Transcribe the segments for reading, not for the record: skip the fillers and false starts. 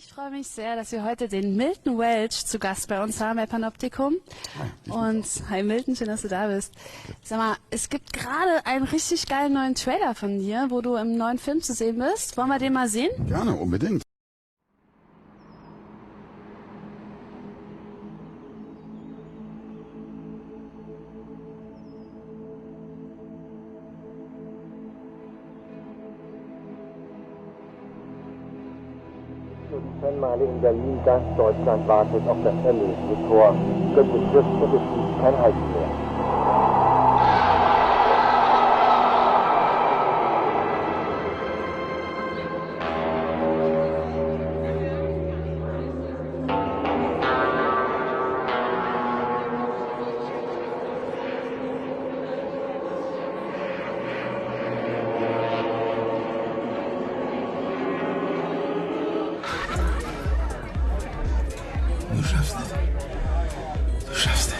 Ich freue mich sehr, dass wir heute den Milton Welch zu Gast bei uns haben bei Panoptikum. Und hi Milton, schön, dass du da bist. Sag mal, es gibt gerade einen richtig geilen neuen Trailer von dir, wo du im neuen Film zu sehen bist. Wollen wir den mal sehen? Gerne, unbedingt. Die Fanmeile in Berlin, ganz Deutschland wartet auf das erlösende Tor. Götze trifft und es gibt kein Halt mehr. Du schaffst es. Du schaffst es.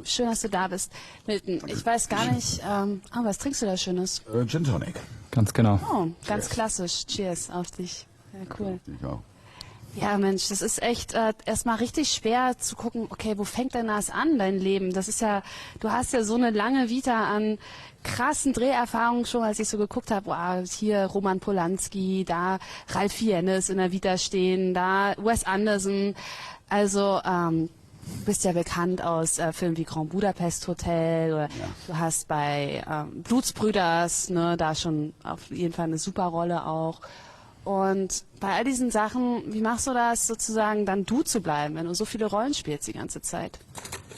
Schön, dass du da bist, Milton. Ich weiß gar nicht, was trinkst du da Schönes? Gin Tonic. Ganz genau. Oh, ganz klassisch. Cheers auf dich. Ja, cool. Ich auch. Ja, Mensch, das ist echt erstmal richtig schwer zu gucken, okay, wo fängt denn das an, dein Leben? Das ist ja, du hast ja so eine lange Vita an krassen Dreherfahrungen schon, als ich so geguckt habe, wow, hier Roman Polanski, da Ralph Fiennes in der Vita stehen, da Wes Anderson. Also, du bist ja bekannt aus Filmen wie Grand Budapest Hotel oder du hast bei Blutsbrüders, ne, da schon auf jeden Fall eine super Rolle auch. Und bei all diesen Sachen, wie machst du das sozusagen dann du zu bleiben, wenn du so viele Rollen spielst die ganze Zeit?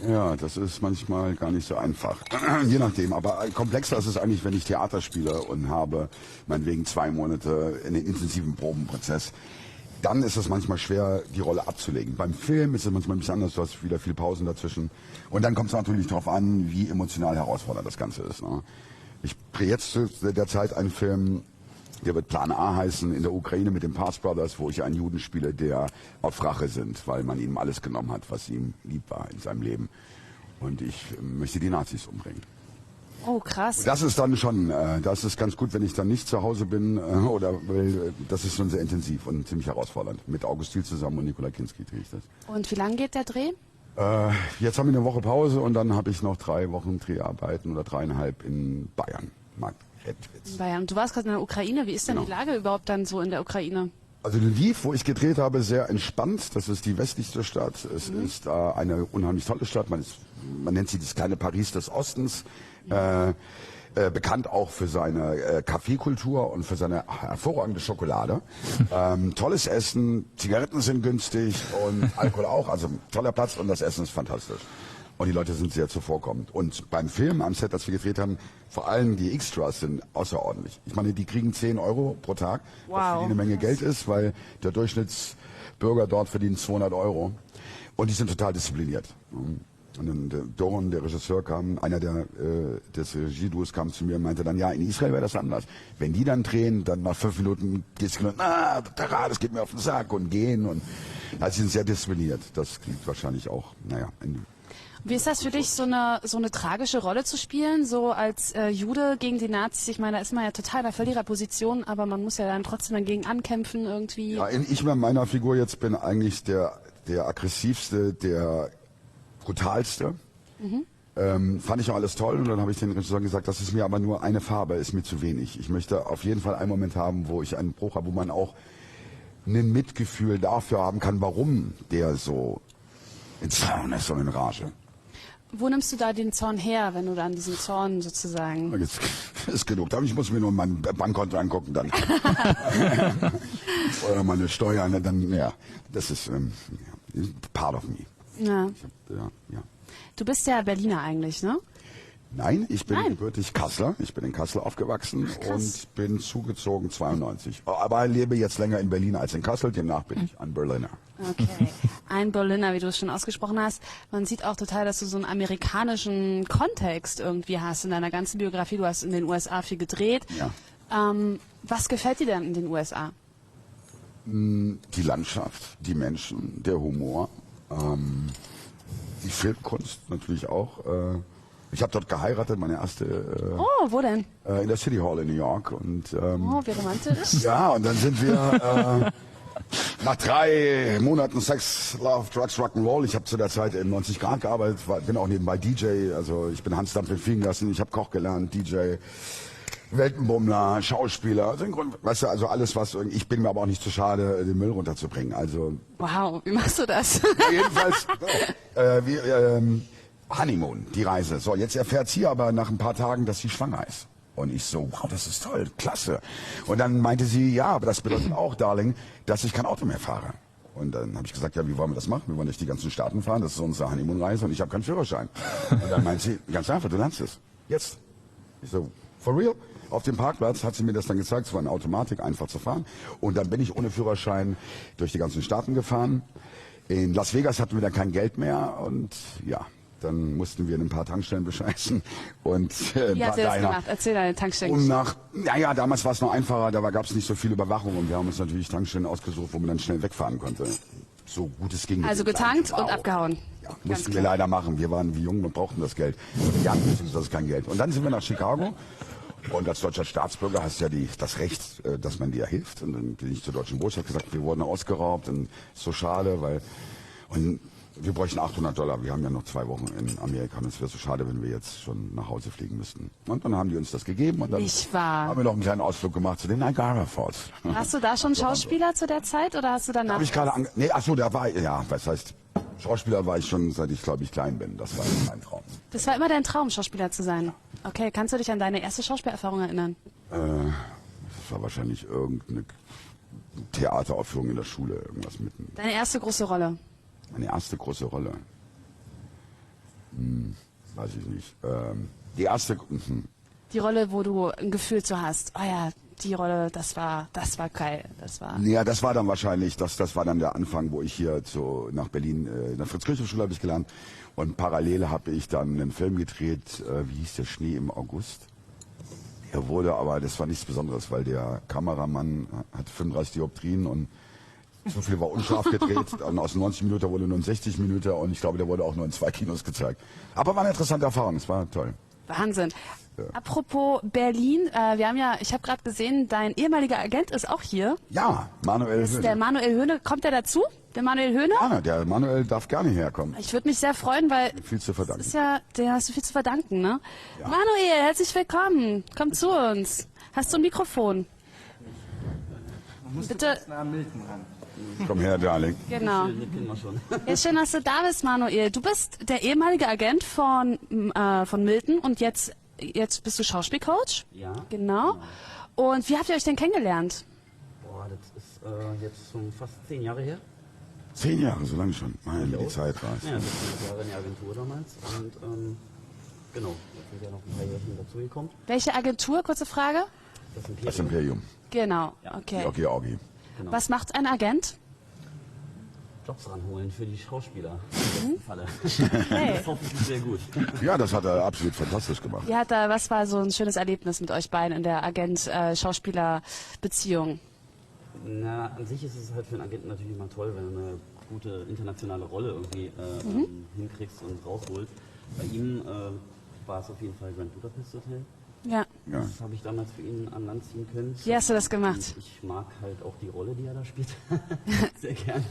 Ja, das ist manchmal gar nicht so einfach. Je nachdem. Aber komplexer ist es eigentlich, wenn ich Theater spiele und habe meinetwegen 2 Monate in den intensiven Probenprozess. Dann ist es manchmal schwer, die Rolle abzulegen. Beim Film ist es manchmal ein bisschen anders, du hast wieder viel Pausen dazwischen. Und dann kommt es natürlich darauf an, wie emotional herausfordernd das Ganze ist. Ne? Ich drehe jetzt zu der Zeit einen Film, der wird Plan A heißen, in der Ukraine mit den Parts Brothers, wo ich einen Juden spiele, der auf Rache sind, weil man ihm alles genommen hat, was ihm lieb war in seinem Leben. Und ich möchte die Nazis umbringen. Oh, krass. Das ist dann schon, das ist ganz gut, wenn ich dann nicht zu Hause bin, das ist schon sehr intensiv und ziemlich herausfordernd. Mit August Thiel zusammen und Nikolai Kinski drehe ich das. Und wie lange geht der Dreh? Jetzt haben wir eine Woche Pause und dann habe ich noch 3 Wochen Dreharbeiten oder 3,5 in Bayern. Bayern. Du warst gerade in der Ukraine. Wie ist denn die Lage überhaupt dann so in der Ukraine? Also Lviv, wo ich gedreht habe, sehr entspannt. Das ist die westlichste Stadt. Es ist eine unheimlich tolle Stadt. Man nennt sie das kleine Paris des Ostens. Bekannt auch für seine Kaffeekultur und für seine hervorragende Schokolade. Tolles Essen, Zigaretten sind günstig und Alkohol auch. Also toller Platz und das Essen ist fantastisch. Und die Leute sind sehr zuvorkommend. Und beim Film, am Set, das wir gedreht haben, vor allem die Extras sind außerordentlich. Ich meine, die kriegen 10 Euro pro Tag, was für die eine Menge Geld ist, weil der Durchschnittsbürger dort verdient 200 Euro. Und die sind total diszipliniert. Und dann der Doron, der Regisseur, kam, einer des Regieduos kam zu mir und meinte dann, ja, in Israel wäre das anders. Wenn die dann drehen, dann nach 5 Minuten gestikulieren, das geht mir auf den Sack und gehen. Und also sie sind sehr diszipliniert. Das liegt wahrscheinlich auch, Wie ist das für dich, so eine tragische Rolle zu spielen, so als Jude gegen die Nazis? Ich meine, da ist man ja total in der Verliererposition, aber man muss ja dann trotzdem dagegen ankämpfen irgendwie. Ja, ich mit meiner Figur jetzt bin eigentlich der aggressivste, der brutalste. Fand ich auch alles toll und dann habe ich den Regisseur gesagt, das ist mir aber nur eine Farbe, ist mir zu wenig. Ich möchte auf jeden Fall einen Moment haben, wo ich einen Bruch habe, wo man auch ein Mitgefühl dafür haben kann, warum der so in Zorn ist und in Rage. Wo nimmst du da den Zorn her, wenn du dann diesen Zorn sozusagen... Jetzt ist genug. Ich muss mir nur mein Bankkonto angucken dann. Oder meine Steuern. Dann, ja, das ist part of me. Ja. Ja. Du bist ja Berliner eigentlich, ne? Nein, ich bin gebürtig Kasseler. Ich bin in Kassel aufgewachsen und bin zugezogen 92. Aber lebe jetzt länger in Berlin als in Kassel, demnach bin ich ein Berliner. Okay, ein Berliner, wie du es schon ausgesprochen hast. Man sieht auch total, dass du so einen amerikanischen Kontext irgendwie hast in deiner ganzen Biografie. Du hast in den USA viel gedreht. Ja. Was gefällt dir denn in den USA? Die Landschaft, die Menschen, der Humor, die Filmkunst natürlich auch. Ich habe dort geheiratet, meine erste Oh, wo denn? in der City Hall in New York. Und, Oh, wie romantisch. ja, und dann sind wir nach 3 Monaten Sex, Love, Drugs, Rock'n'Roll. Ich habe zu der Zeit in 90 Grad gearbeitet, bin auch nebenbei DJ. Also ich bin Hans Dampf fliegen lassen, ich habe Koch gelernt, DJ, Weltenbummler, Schauspieler. Also im Grunde, weißt du, also alles was. Ich bin mir aber auch nicht zu schade, den Müll runterzubringen. Also Wow, wie machst du das? jedenfalls Honeymoon, die Reise. So, jetzt erfährt sie aber nach ein paar Tagen, dass sie schwanger ist. Und ich so, wow, das ist toll, klasse. Und dann meinte sie, ja, aber das bedeutet auch, Darling, dass ich kein Auto mehr fahre. Und dann habe ich gesagt, ja, wie wollen wir das machen? Wir wollen durch die ganzen Staaten fahren, das ist unsere Honeymoon-Reise und ich habe keinen Führerschein. Und dann meint sie, ganz einfach, du lernst es. Jetzt. Ich so, for real? Auf dem Parkplatz hat sie mir das dann gezeigt, es war eine Automatik, einfach zu fahren. Und dann bin ich ohne Führerschein durch die ganzen Staaten gefahren. In Las Vegas hatten wir dann kein Geld mehr und ja, dann mussten wir in ein paar Tankstellen bescheißen. Und Wie habt ihr das gemacht? Erzähl deine Tankstellen. und naja, damals war es noch einfacher, da gab es nicht so viel Überwachung und wir haben uns natürlich Tankstellen ausgesucht, wo man dann schnell wegfahren konnte. So gut es ging. Also getankt und abgehauen. Ja, mussten wir leider machen. Wir waren wie jung und brauchten das Geld. Ja, das ist kein Geld. Und dann sind wir nach Chicago. Und als deutscher Staatsbürger hast du ja das Recht, dass man dir hilft. Und dann bin ich zur Deutschen Botschaft gesagt, wir wurden ausgeraubt und ist so schade, weil und wir bräuchten $800. Wir haben ja noch 2 Wochen in Amerika und es wäre so schade, wenn wir jetzt schon nach Hause fliegen müssten. Und dann haben die uns das gegeben und dann Nicht wahr. haben wir noch einen kleinen Ausflug gemacht zu den Niagara Falls. Warst du da schon Schauspieler zu der Zeit oder hast du danach? Habe ich gerade nee, ach so, da war ja, was heißt Schauspieler war ich schon, seit ich glaube ich klein bin. Das war mein Traum. Das war immer dein Traum, Schauspieler zu sein. Okay, kannst du dich an deine erste Schauspielerfahrung erinnern? Das war wahrscheinlich irgendeine Theateraufführung in der Schule, irgendwas mitten. Deine erste große Rolle? Meine erste große Rolle. Weiß ich nicht. Die erste. Die Rolle, wo du ein Gefühl zu hast. Oh ja, die Rolle, das war geil. Das war. Ja, das war dann wahrscheinlich, das war dann der Anfang, wo ich hier nach Berlin, in der Fritz-Kirchhoff-Schule habe ich gelernt. Und parallel habe ich dann einen Film gedreht, wie hieß der, Schnee im August. Der wurde aber, das war nichts Besonderes, weil der Kameramann hat 35 Dioptrien und so viel war unscharf gedreht. Und aus 90 Minuten wurde nur 60 Minuten und ich glaube, der wurde auch nur in 2 Kinos gezeigt. Aber war eine interessante Erfahrung, es war toll. Wahnsinn. Ja. Apropos Berlin, ich habe gerade gesehen, dein ehemaliger Agent ist auch hier. Ja, Manuel Höhne. Der Manuel Höhne, kommt der dazu? Der Manuel Höhne? Ja, der Manuel darf gerne herkommen. Ich würde mich sehr freuen, weil viel zu verdanken. Das ist ja, der hast du viel zu verdanken, ne? Ja. Manuel, herzlich willkommen. Komm zu uns. Hast du ein Mikrofon? Bitte. Komm her, Darling. Genau. Ja, schön, dass du da bist, Manuel. Du bist der ehemalige Agent von Milton und jetzt bist du Schauspielcoach? Ja. Genau. Und wie habt ihr euch denn kennengelernt? Boah, das ist jetzt schon fast 10 Jahre her. 10 Jahre, so lange schon. Meine, die Zeit war es. Ja, 6 Jahre in der Agentur damals. Und genau, jetzt sind ja noch ein paar Jährchen dazugekommen. Welche Agentur, kurze Frage? Das Imperium. Genau, Ja. okay. Georgi. Genau. Was macht ein Agent? Jobs ranholen für die Schauspieler. Im besten Falle. Hey. Das hoffentlich sehr gut. Ja, das hat er absolut fantastisch gemacht. Was war so ein schönes Erlebnis mit euch beiden in der Agent-Schauspieler-Beziehung? Na, an sich ist es halt für einen Agenten natürlich immer toll, wenn du eine gute internationale Rolle irgendwie hinkriegst und rausholst. Bei ihm war es auf jeden Fall Grand Budapest Hotel. Ja. Ja. Das habe ich damals für ihn an Land ziehen können. Wie hast du das gemacht? Und ich mag halt auch die Rolle, die er da spielt. Sehr gerne.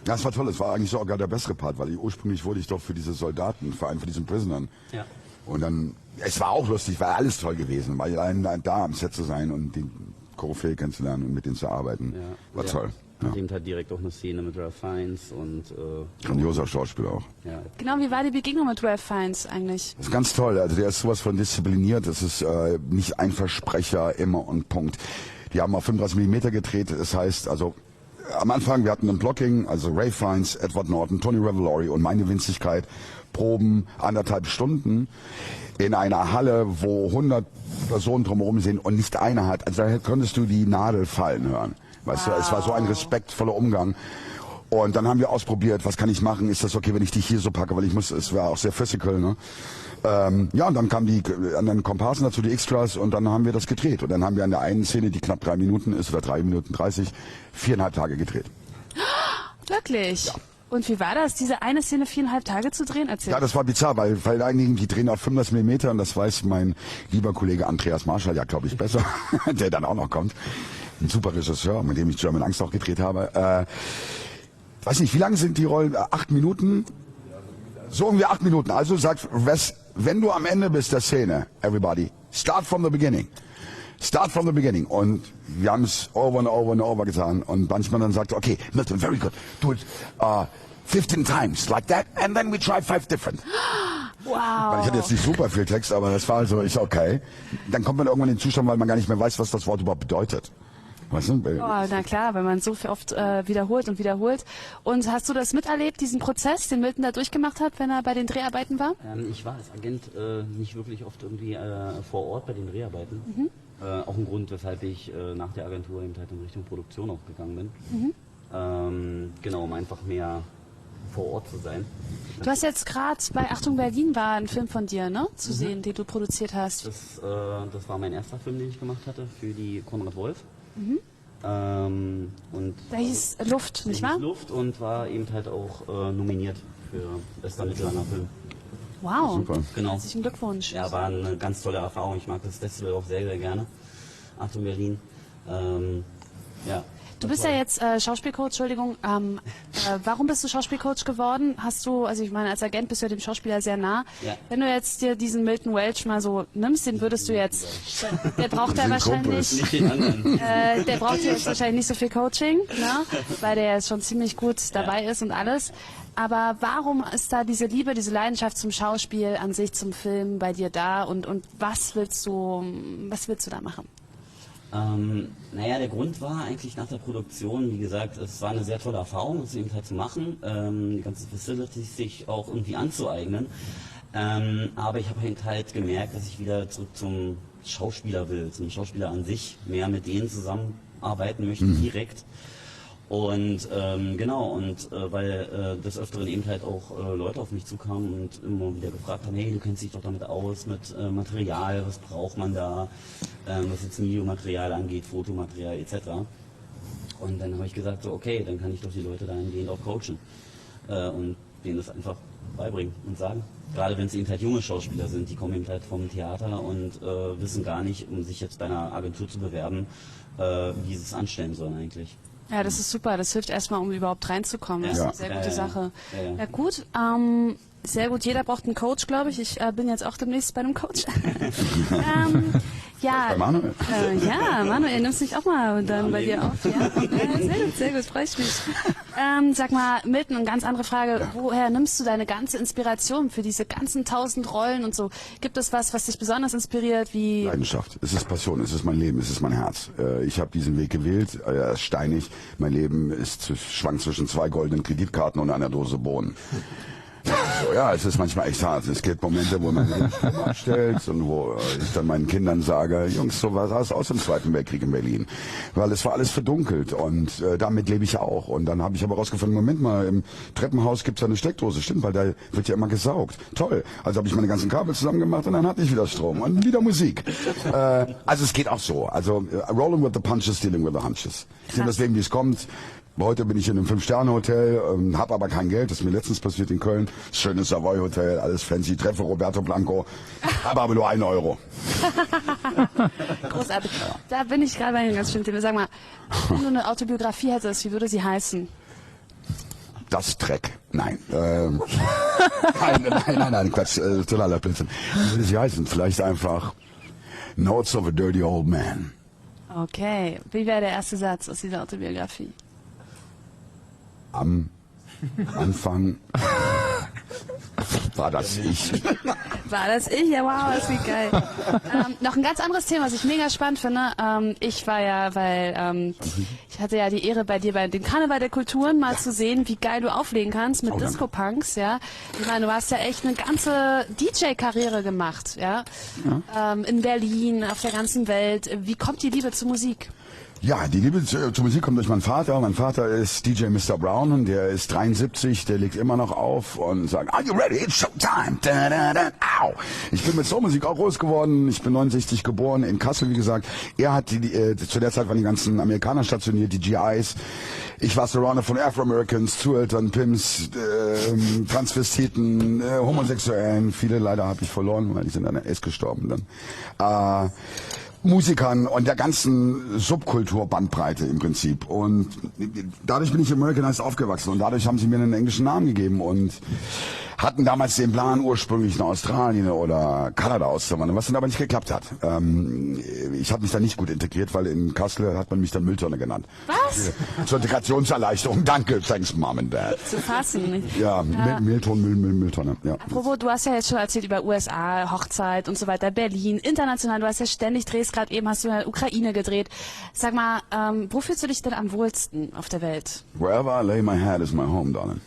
Das war toll, es war eigentlich sogar der bessere Part, weil ursprünglich wurde ich doch für diese Soldaten, für einen von diesen Prisonern. Ja. Und dann, es war auch lustig, war alles toll gewesen, weil allein da am Set zu sein und den Koryphäe kennenzulernen und mit denen zu arbeiten, war toll. Mit dem halt direkt auch eine Szene mit Ralph Fiennes und Grandioser Schauspieler auch. ja. Genau, wie war die Begegnung mit Ralph Fiennes eigentlich? Das ist ganz toll, also der ist sowas von diszipliniert, das ist nicht ein Versprecher, immer und Punkt. Die haben auf 35 mm gedreht, das heißt, also am Anfang, wir hatten ein Blocking, also Ray Fiennes, Edward Norton, Tony Revolori und meine Winzigkeit, Proben 1,5 Stunden in einer Halle, wo 100 Personen drumherum sind und nicht einer hat. Also da konntest du die Nadel fallen hören. Weißt du, es war so ein respektvoller Umgang. Und dann haben wir ausprobiert, was kann ich machen? Ist das okay, wenn ich dich hier so packe? Weil es war auch sehr physical, ne? Ja, und dann kamen die anderen Komparsen dazu, die Extras, und dann haben wir das gedreht. Und dann haben wir an der einen Szene, die knapp 3 Minuten ist, oder 3 Minuten 30, 4,5 Tage gedreht. Wirklich? Ja. Und wie war das, diese eine Szene 4,5 Tage zu drehen? Erzähl. Ja, das war bizarr, weil einigen, die drehen auf 35 Millimeter, und das weiß mein lieber Kollege Andreas Marschall ja, glaube ich, besser, der dann auch noch kommt. Ein super Regisseur, mit dem ich German Angst auch gedreht habe. Weiß nicht, wie lang sind die Rollen? 8 Minuten? So ungefähr 8 Minuten. Also sagt Wes, wenn du am Ende bist der Szene, everybody, start from the beginning. Start from the beginning. Und wir haben es over and over and over getan. Und manchmal dann sagt er, okay, Milton, very good. Do it 15 times, like that. And then we try 5 different. Wow. Ich hatte jetzt nicht super viel Text, aber das war also, ist okay. Dann kommt man irgendwann in den Zustand, weil man gar nicht mehr weiß, was das Wort überhaupt bedeutet. Weißt du? Oh, na klar, wenn man so viel oft wiederholt und wiederholt. Und hast du das miterlebt, diesen Prozess, den Milton da durchgemacht hat, wenn er bei den Dreharbeiten war? Ich war als Agent nicht wirklich oft irgendwie vor Ort bei den Dreharbeiten. Auch ein Grund, weshalb ich nach der Agentur eben halt in Richtung Produktion auch gegangen bin. Genau, um einfach mehr vor Ort zu sein. Du hast jetzt gerade bei Achtung Berlin war ein Film von dir, ne, zu sehen, den du produziert hast. Das war mein erster Film, den ich gemacht hatte für die Konrad Wolf. Und Da hieß Luft, nicht wahr? Luft und war eben halt auch nominiert für bester mittellanger Film. Wow, Super. Genau. herzlichen Glückwunsch. Ja, war eine ganz tolle Erfahrung. Ich mag das Festival auch sehr, sehr gerne. Achtung Berlin. Ja. Du bist ja jetzt Schauspielcoach, Entschuldigung. Warum bist du Schauspielcoach geworden? Hast du, also ich meine, als Agent bist du ja dem Schauspieler sehr nah. Ja. Wenn du jetzt dir diesen Milton Welch mal so nimmst, den würdest du jetzt, der braucht ja wahrscheinlich, Nicht den anderen. der braucht jetzt wahrscheinlich nicht so viel Coaching, ne? Weil der jetzt schon ziemlich gut dabei ist und alles. Aber warum ist da diese Liebe, diese Leidenschaft zum Schauspiel an sich, zum Film bei dir da und was willst du da machen? Naja, der Grund war eigentlich nach der Produktion, wie gesagt, es war eine sehr tolle Erfahrung, das eben halt zu machen, die ganzen Facilities sich auch irgendwie anzueignen. Aber ich habe halt gemerkt, dass ich wieder zurück zum Schauspieler will, zum Schauspieler an sich, mehr mit denen zusammenarbeiten möchte, direkt. Und genau, und weil des Öfteren eben halt auch Leute auf mich zukamen und immer wieder gefragt haben, hey, du kennst dich doch damit aus, mit Material, was braucht man da, was jetzt Videomaterial angeht, Fotomaterial etc. Und dann habe ich gesagt, so okay, dann kann ich doch die Leute dahingehend auch coachen und denen das einfach beibringen und sagen. Gerade wenn es eben halt junge Schauspieler sind, die kommen eben halt vom Theater und wissen gar nicht, um sich jetzt bei einer Agentur zu bewerben, wie sie es anstellen sollen eigentlich. Ja, das ist super. Das hilft erstmal, um überhaupt reinzukommen. Das ist eine sehr gute Sache. Ja, gut. Sehr gut. Jeder braucht einen Coach, glaube ich. Ich bin jetzt auch demnächst bei einem Coach. Ja, Bei Manuel? Ja, Manuel, nimmst dich auch mal dann bei dir auf. Ja, sehr gut, freue ich mich. Sag mal, Milton, eine ganz andere Frage. Woher nimmst du deine ganze Inspiration für diese ganzen 1000 Rollen und so? Gibt es was dich besonders inspiriert? Wie Leidenschaft. Es ist Passion, es ist mein Leben, es ist mein Herz. Ich habe diesen Weg gewählt, er ist steinig. Mein Leben schwankt zwischen 2 goldenen Kreditkarten und einer Dose Bohnen. So, ja, es ist manchmal echt hart. Es gibt Momente, wo man sich abstellt und wo ich dann meinen Kindern sage, Jungs, so sah es aus im Zweiten Weltkrieg in Berlin. Weil es war alles verdunkelt und damit lebe ich auch. Und dann habe ich aber rausgefunden, Moment mal, im Treppenhaus gibt es eine Steckdose. Stimmt, weil da wird ja immer gesaugt. Toll. Also habe ich meine ganzen Kabel zusammen gemacht und dann hatte ich wieder Strom und wieder Musik. Also es geht auch so. Also rolling with the punches, dealing with the hunches. Ich nehme das Leben, wie es kommt. Heute bin ich in einem 5-Sterne-Hotel, habe aber kein Geld. Das ist mir letztens passiert in Köln. Schönes Savoy-Hotel, alles fancy. Treffe Roberto Blanco, habe aber nur 1 Euro. großartig. Da bin ich gerade bei einem ganz schönen Thema. Sag mal, wenn du eine Autobiografie hättest, wie würde sie heißen? Das Dreck. Nein. Nein, Quatsch. Totaler Blödsinn. Wie würde sie heißen? Vielleicht einfach Notes of a Dirty Old Man. Okay. Wie wäre der erste Satz aus dieser Autobiografie? Am Anfang War das ich? War das ich? Ja, wow, das ist geil. Noch ein ganz anderes Thema, was ich mega spannend finde. Ich war ja, ich hatte ja die Ehre, bei dir bei dem Karneval der Kulturen mal zu sehen, wie geil du auflegen kannst mit Disco-Punks, ja. Ich meine, du hast ja echt eine ganze DJ-Karriere gemacht, ja. In Berlin, auf der ganzen Welt. Wie kommt die Liebe zur Musik? Ja, die Liebe zur Musik kommt durch meinen Vater. Mein Vater ist DJ Mr. Brown und der ist 73, der legt immer noch auf und sagt, are you ready? It's showtime. Da, da, da. Au. Ich bin mit Soulmusik auch groß geworden. Ich bin 69 geboren, in Kassel, wie gesagt. Er hat zu der Zeit waren die ganzen Amerikaner stationiert, die GIs. Ich war surrounded von Afro-Americans, Zuhältern, Pimps, Transvestiten, Homosexuellen. Viele leider habe ich verloren, weil die sind an der AIDS gestorben dann. Musikern und der ganzen Subkulturbandbreite im Prinzip. Und dadurch bin ich Americanized aufgewachsen und dadurch haben sie mir einen englischen Namen gegeben und hatten damals den Plan, ursprünglich nach Australien oder Kanada auszuwandern, was dann aber nicht geklappt hat. Ich habe mich da nicht gut integriert, weil in Kassel hat man mich dann Mülltonne genannt. Was? Zur Integrationserleichterung. Danke, thanks Mom and Dad. Zu fassen. Ja, Mülltonne. Ja. Apropos, du hast ja jetzt schon erzählt über USA, Hochzeit und so weiter, Berlin, international, du hast ja ständig drehst, gerade eben hast du in der Ukraine gedreht. Sag mal, wo fühlst du dich denn am wohlsten auf der Welt? Wherever I lay my head is my home, darling.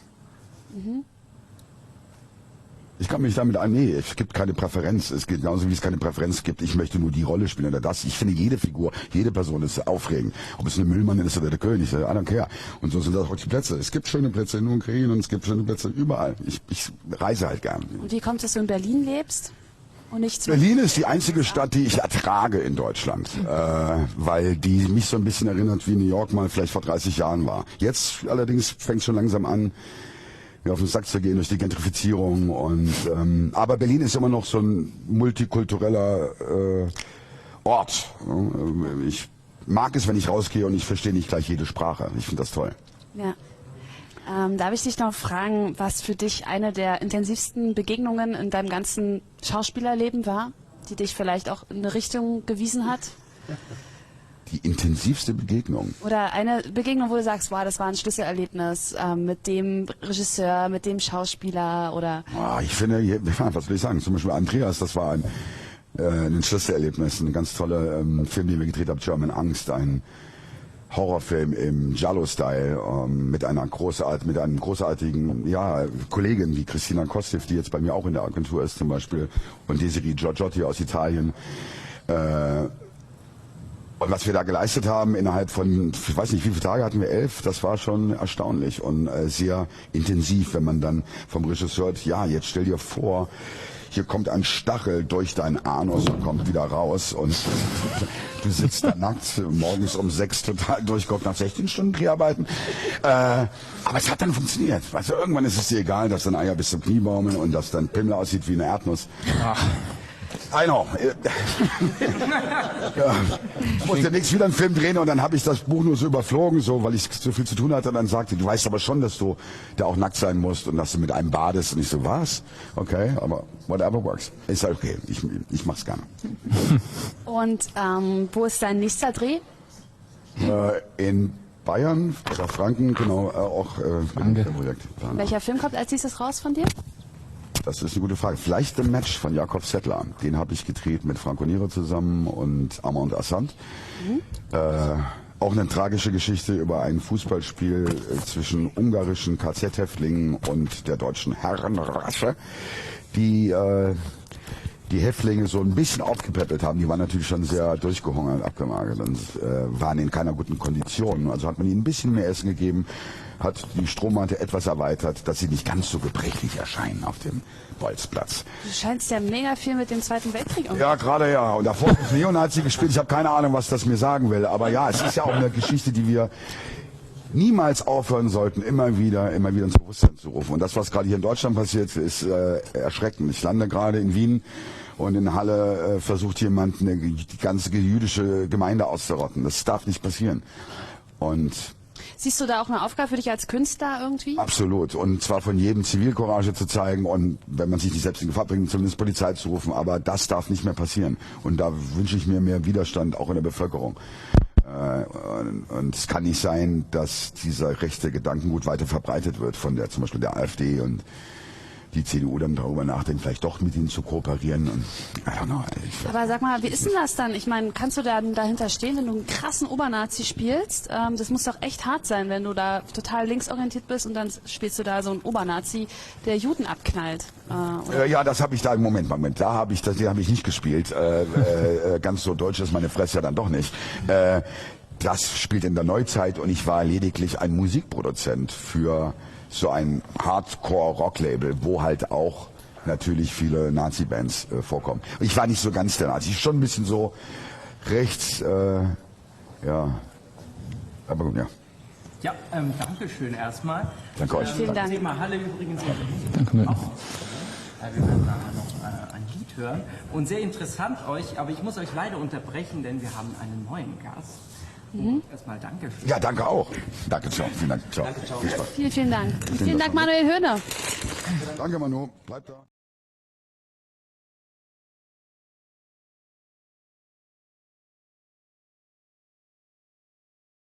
Ich kann mich damit es gibt keine Präferenz. Es geht genauso wie es keine Präferenz gibt. Ich möchte nur die Rolle spielen oder das. Ich finde jede Figur, jede Person ist aufregend. Ob es eine Müllmann ist oder der König, I don't care. Und so sind das auch die Plätze. Es gibt schöne Plätze in Ukraine und es gibt schöne Plätze überall. Ich reise halt gern. Und wie kommt es, dass du in Berlin lebst? Und nicht Berlin ist die einzige Stadt, die ich ertrage in Deutschland, weil die mich so ein bisschen erinnert, wie New York mal vielleicht vor 30 Jahren war. Jetzt allerdings fängt es schon langsam an, mir auf den Sack zu gehen durch die Gentrifizierung. Aber Berlin ist immer noch so ein multikultureller Ort. Ich mag es, wenn ich rausgehe und ich verstehe nicht gleich jede Sprache. Ich finde das toll. Ja. Darf ich dich noch fragen, was für dich eine der intensivsten Begegnungen in deinem ganzen Schauspielerleben war, die dich vielleicht auch in eine Richtung gewiesen hat? Die intensivste Begegnung? Oder eine Begegnung, wo du sagst, wow, das war ein Schlüsselerlebnis mit dem Regisseur, mit dem Schauspieler oder... Ich finde, was will ich sagen, zum Beispiel Andreas, das war ein Schlüsselerlebnis, ein ganz toller Film, den wir gedreht haben, German Angst, ein Horrorfilm im Giallo-Style mit einem großartigen Kollegin wie Christina Kostiff, die jetzt bei mir auch in der Agentur ist zum Beispiel, und Desiree Giorgiotti aus Italien. Und was wir da geleistet haben innerhalb von, ich weiß nicht, wie viele Tage hatten wir, 11, das war schon erstaunlich und sehr intensiv, wenn man dann vom Regisseur hört, ja, jetzt stell dir vor, hier kommt ein Stachel durch deinen Anus und kommt wieder raus und du sitzt da nackt, morgens um 6 total durchgeguckt nach 16 Stunden Dreharbeiten. Aber es hat dann funktioniert. Weißt du, irgendwann ist es dir egal, dass dein Eier bis zum Knie baumeln und dass dein Pimmel aussieht wie eine Erdnuss. Ach. I know. Ja. Ich musste demnächst wieder einen Film drehen und dann habe ich das Buch nur so überflogen, so, weil ich so viel zu tun hatte. Und dann sagte, du weißt aber schon, dass du da auch nackt sein musst und dass du mit einem badest. Und ich so, was? Okay, aber whatever works. Ist halt okay, ich mach's gerne. Und wo ist dein nächster Dreh? In Bayern oder Franken, genau, auch ein Projekt. Welcher Film kommt als nächstes raus von dir? Das ist eine gute Frage. Vielleicht The Match von Jakob Settler. Den habe ich gedreht mit Franco Nero zusammen und Armand Assand. Auch eine tragische Geschichte über ein Fußballspiel zwischen ungarischen KZ-Häftlingen und der deutschen Herrenrasse, die die Häftlinge so ein bisschen aufgepäppelt haben. Die waren natürlich schon sehr durchgehungert, abgemagert und waren in keiner guten Kondition. Also hat man ihnen ein bisschen mehr Essen gegeben, hat die Strommante etwas erweitert, dass sie nicht ganz so gebrechlich erscheinen auf dem Bolzplatz. Du scheinst ja mega viel mit dem Zweiten Weltkrieg umzugehen. Ja, gerade ja. Und davor ist Neonazi gespielt. Ich habe keine Ahnung, was das mir sagen will. Aber ja, es ist ja auch eine Geschichte, die wir niemals aufhören sollten, immer wieder ins Bewusstsein zu rufen. Und das, was gerade hier in Deutschland passiert, ist erschreckend. Ich lande gerade in Wien und in Halle versucht jemand die ganze jüdische Gemeinde auszurotten. Das darf nicht passieren. Und siehst du da auch eine Aufgabe für dich als Künstler irgendwie? absolut. Und zwar von jedem Zivilcourage zu zeigen und wenn man sich nicht selbst in Gefahr bringt, zumindest Polizei zu rufen. Aber das darf nicht mehr passieren. Und da wünsche ich mir mehr Widerstand auch in der Bevölkerung. Und es kann nicht sein, dass dieser rechte Gedankengut weiter verbreitet wird von zum Beispiel der AfD und die CDU dann darüber nachdenkt, vielleicht doch mit ihnen zu kooperieren. Und, I don't know. Aber sag mal, wie ist denn das dann? Ich meine, kannst du dann dahinter stehen, wenn du einen krassen Obernazi spielst? Das muss doch echt hart sein, wenn du da total linksorientiert bist und dann spielst du da so einen Obernazi, der Juden abknallt. Ja, das habe ich da im Moment. Da habe ich nicht gespielt. Ganz so deutsch ist meine Fresse ja dann doch nicht. Das spielt in der Neuzeit und ich war lediglich ein Musikproduzent für so ein Hardcore-Rock-Label, wo halt auch natürlich viele Nazi-Bands vorkommen. Ich war nicht so ganz der Nazi, schon ein bisschen so rechts, ja, aber gut, ja. Ja, danke schön erstmal. Danke euch. Vielen Dank. Thema Halle übrigens. Danke, Mel. Wir werden nachher noch ein Lied hören. Und sehr interessant euch, aber ich muss euch leider unterbrechen, denn wir haben einen neuen Gast. Erstmal danke. Ja, danke auch. Danke, ciao. Vielen Dank. Ciao. Danke, ciao. Viel Spaß. Vielen Dank. Und vielen Dank, Manuel Höhne. Danke, Manu. Bleib da.